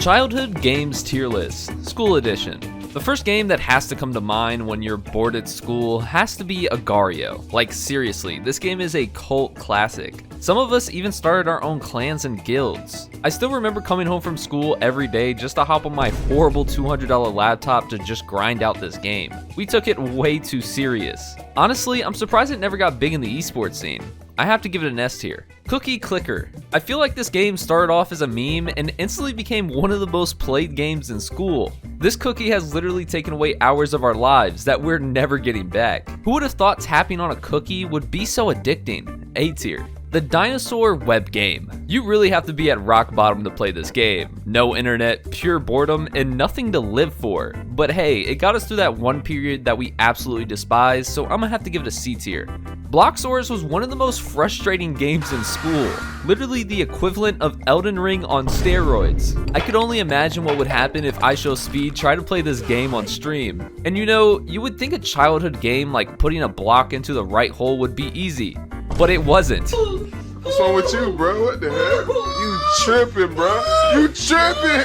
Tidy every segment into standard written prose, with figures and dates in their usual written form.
Childhood Games Tier List, School Edition. The first game that has to come to mind when you're bored at school has to be Agario. Like seriously, this game is a cult classic. Some of us even started our own clans and guilds. I still remember coming home from school every day just to hop on my horrible $200 laptop to just grind out this game. We took it way too serious. Honestly, I'm surprised it never got big in the esports scene. I have to give it an S tier. Cookie Clicker. I feel like this game started off as a meme and instantly became one of the most played games in school. This cookie has literally taken away hours of our lives that we're never getting back. Who would have thought tapping on a cookie would be so addicting? A tier. The Dinosaur Web Game. You really have to be at rock bottom to play this game. No internet, pure boredom, and nothing to live for. But hey, it got us through that one period that we absolutely despise, so I'm gonna have to give it a C tier. Bloxsaurus was one of the most frustrating games in school. Literally the equivalent of Elden Ring on steroids. I could only imagine what would happen if IShowSpeed tried to play this game on stream. And you know, you would think a childhood game like putting a block into the right hole would be easy. But it wasn't. What's wrong with you, bro? What the heck? You tripping, bro? You tripping?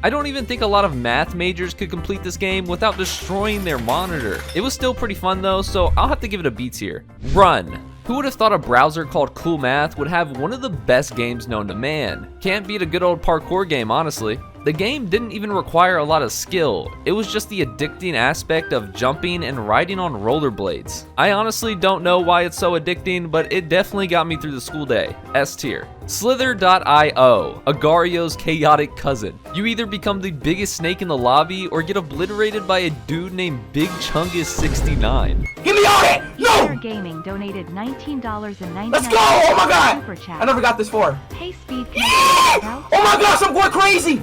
I don't even think a lot of math majors could complete this game without destroying their monitor. It was still pretty fun though, so I'll have to give it a B tier. Run. Who would have thought a browser called Cool Math would have one of the best games known to man? Can't beat a good old parkour game, honestly. The game didn't even require a lot of skill. It was just the addicting aspect of jumping and riding on rollerblades. I honestly don't know why it's so addicting, but it definitely got me through the school day. S tier. Slither.io, Agario's chaotic cousin. You either become the biggest snake in the lobby or get obliterated by a dude named Big Chungus69. Give me all that! No! Gaming donated $19.99. Let's go! Oh my god! Super chat. I never got this far. Hey, Speed. Yeah! Oh my gosh, I'm going crazy!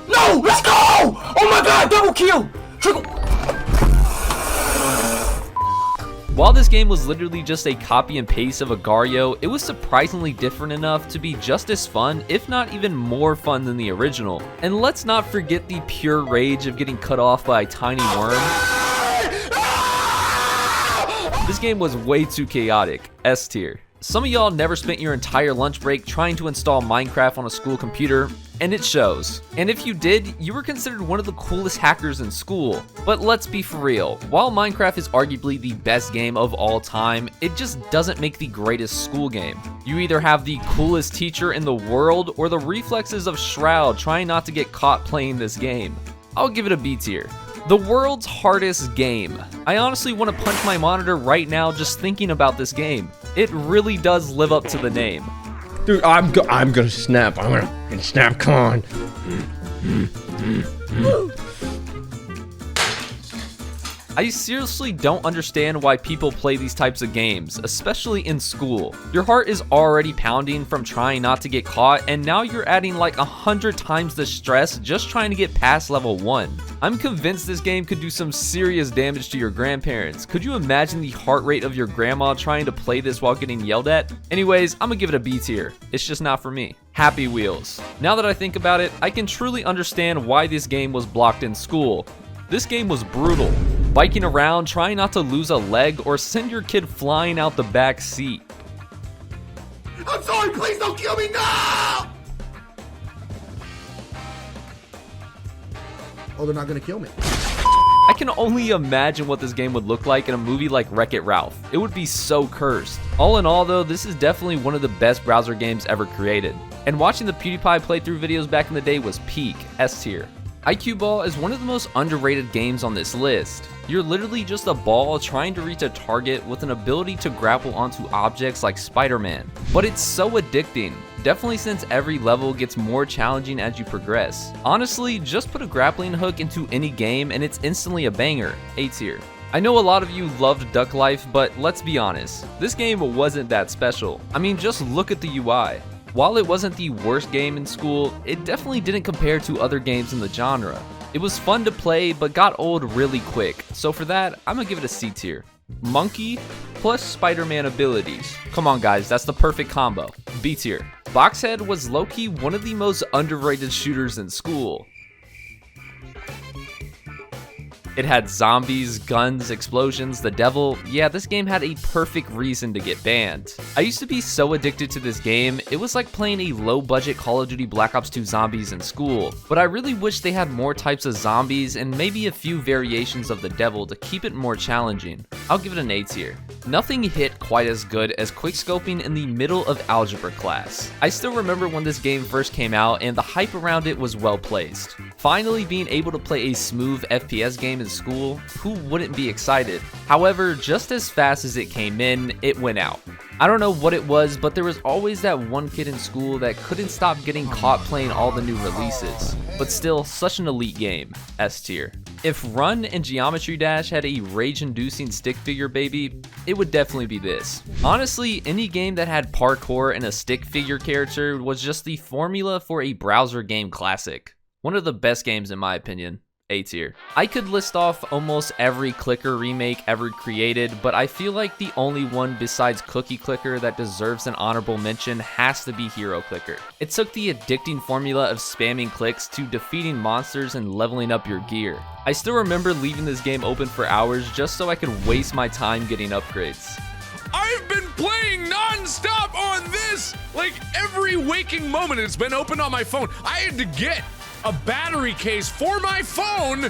No! Let's go! Oh my god, double kill! Triple. While this game was literally just a copy and paste of Agario, it was surprisingly different enough to be just as fun, if not even more fun than the original. And let's not forget the pure rage of getting cut off by a tiny worm. This game was way too chaotic. S tier. Some of y'all never spent your entire lunch break trying to install Minecraft on a school computer, and it shows. And if you did, you were considered one of the coolest hackers in school. But let's be for real, while Minecraft is arguably the best game of all time, it just doesn't make the greatest school game. You either have the coolest teacher in the world or the reflexes of Shroud trying not to get caught playing this game. I'll give it a B tier. The world's hardest game. I honestly want to punch my monitor right now just thinking about this game. It really does live up to the name. Dude, I'm gonna snap. I'm gonna snap. Come on. I seriously don't understand why people play these types of games, especially in school. Your heart is already pounding from trying not to get caught, and now you're adding like 100 times the stress just trying to get past level 1. I'm convinced this game could do some serious damage to your grandparents. Could you imagine the heart rate of your grandma trying to play this while getting yelled at? Anyways, I'm gonna give it a B tier. It's just not for me. Happy Wheels. Now that I think about it, I can truly understand why this game was blocked in school. This game was brutal. Biking around, trying not to lose a leg or send your kid flying out the back seat. I'm sorry, please don't kill me now! Oh, they're not gonna kill me. I can only imagine what this game would look like in a movie like Wreck-It Ralph. It would be so cursed. All in all though, this is definitely one of the best browser games ever created. And watching the PewDiePie playthrough videos back in the day was peak, S tier. IQ Ball is one of the most underrated games on this list. You're literally just a ball trying to reach a target with an ability to grapple onto objects like Spider-Man. But it's so addicting, definitely since every level gets more challenging as you progress. Honestly, just put a grappling hook into any game and it's instantly a banger, A tier. I know a lot of you loved Duck Life, but let's be honest, this game wasn't that special. I mean, just look at the UI. While it wasn't the worst game in school, it definitely didn't compare to other games in the genre. It was fun to play, but got old really quick, so for that, I'm gonna give it a C tier. Monkey plus Spider-Man abilities. Come on guys, that's the perfect combo. B tier. Boxhead was low-key one of the most underrated shooters in school. It had zombies, guns, explosions, the devil. Yeah, this game had a perfect reason to get banned. I used to be so addicted to this game, it was like playing a low-budget Call of Duty Black Ops 2 Zombies in school. But I really wish they had more types of zombies and maybe a few variations of the devil to keep it more challenging. I'll give it an A tier. Nothing hit quite as good as quickscoping in the middle of algebra class. I still remember when this game first came out and the hype around it was well placed. Finally being able to play a smooth FPS game in school, who wouldn't be excited? However, just as fast as it came in, it went out. I don't know what it was, but there was always that one kid in school that couldn't stop getting caught playing all the new releases. But still, such an elite game. S tier. If Run and Geometry Dash had a rage-inducing stick figure baby, it would definitely be this. Honestly, any game that had parkour and a stick figure character was just the formula for a browser game classic. One of the best games in my opinion. A tier. I could list off almost every clicker remake ever created, but I feel like the only one besides Cookie Clicker that deserves an honorable mention has to be Hero Clicker. It took the addicting formula of spamming clicks to defeating monsters and leveling up your gear. I still remember leaving this game open for hours just so I could waste my time getting upgrades. I've been playing non-stop on this! Like every waking moment it's been open on my phone. I had to get a battery case for my phone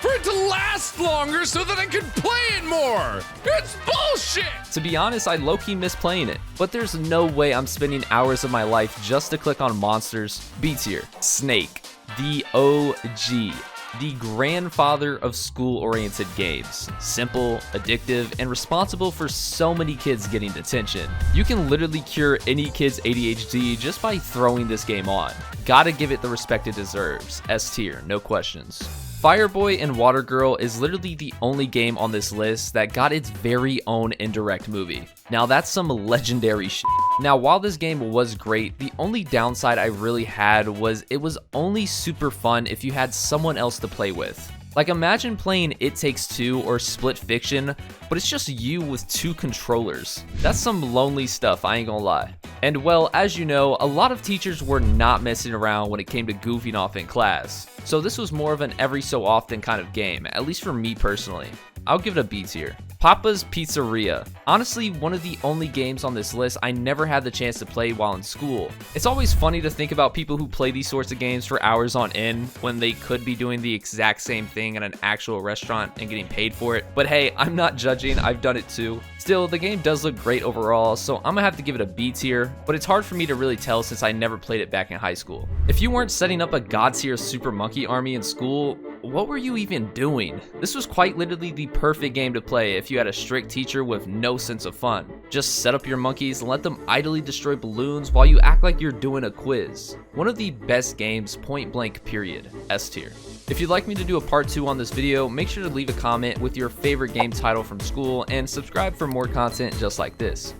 for it to last longer so that I could play it more. It's bullshit! To be honest, I low-key miss playing it, but there's no way I'm spending hours of my life just to click on monsters. B tier. Snake. The OG. The grandfather of school-oriented games. Simple, addictive, and responsible for so many kids getting detention. You can literally cure any kid's ADHD just by throwing this game on. Gotta give it the respect it deserves. S tier, no questions. Fireboy and Water Girl is literally the only game on this list that got its very own indirect movie. Now that's some legendary shit. Now while this game was great, the only downside I really had was it was only super fun if you had someone else to play with. Like imagine playing It Takes Two or Split Fiction, but it's just you with two controllers. That's some lonely stuff, I ain't gonna lie. And well, as you know, a lot of teachers were not messing around when it came to goofing off in class. So this was more of an every so often kind of game, at least for me personally. I'll give it a B tier. Papa's Pizzeria. Honestly, one of the only games on this list I never had the chance to play while in school. It's always funny to think about people who play these sorts of games for hours on end when they could be doing the exact same thing at an actual restaurant and getting paid for it. But hey, I'm not judging, I've done it too. Still, the game does look great overall, so I'm gonna have to give it a B tier, but it's hard for me to really tell since I never played it back in high school. If you weren't setting up a god tier super monkey army in school, what were you even doing? This was quite literally the perfect game to play if you had a strict teacher with no sense of fun. Just set up your monkeys and let them idly destroy balloons while you act like you're doing a quiz. One of the best games, point blank period. S tier. If you'd like me to do a part 2 on this video, make sure to leave a comment with your favorite game title from school and subscribe for more content just like this.